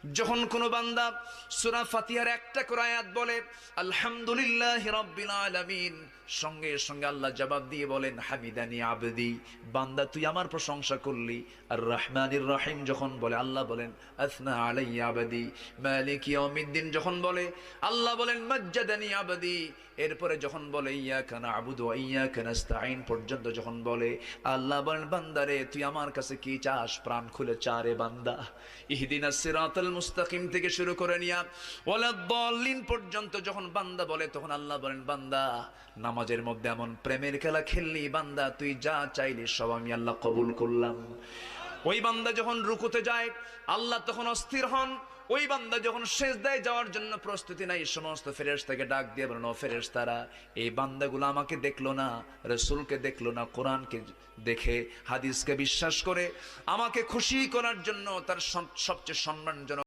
যখন কোন বান্দা সূরা ফাতিহার একটা করে আয়াত বলে আলহামদুলিল্লাহি রাব্বিল আলামিন, সঙ্গে সঙ্গে আল্লাহ জবাব দিয়ে বলেন হামিদানি আবদি, বান্দা তুই আমার প্রশংসা করলি। আর রহমানির রহিম যখন বলে আল্লাহ বলেন আসনা আলাইয়া আবদি। মালিক ইয়াউমিদ্দিন যখন বলে আল্লাহ বলেন মাজ্জাদানি আবদি। এরপরে যখন বলে ইয়াকা না'বুদু ওয়া ইয়াকা নাস্তাঈন পর্যন্ত যখন বলে আল্লাহ বলেন বান্দারে তুই আমার কাছে কি চাস, প্রাণ খুলে চা রে বান্দা। ইহদিনাস সিরাতাল মুস্তাকিম থেকে শুরু করে নিয়া ওয়ালাদ-দাল্লিন পর্যন্ত যখন বান্দা বলে তখন আল্লাহ বলেন বান্দা নামাজের মধ্যে এমন প্রেমের খেলা খেললি বান্দা, তুই যা চাইলি সব আমি আল্লাহ কবুল করলাম। ওই বান্দা যখন রুকুতে যায় আল্লাহ তখন অস্থির হন। ওই বান্দা যখন সিজদায় যাওয়ার জন্য প্রস্তুতি নাই, সমস্ত ফেরেশতাকে ডাক দিয়ে বলেন ও ফেরেশতারা, এই বান্দাগুলো আমাকে দেখলো না, রাসূলকে দেখলো না, কোরআনকে দেখে হাদিসকে বিশ্বাস করে আমাকে খুশি করার জন্য তার সবচেয়ে সম্মানজনক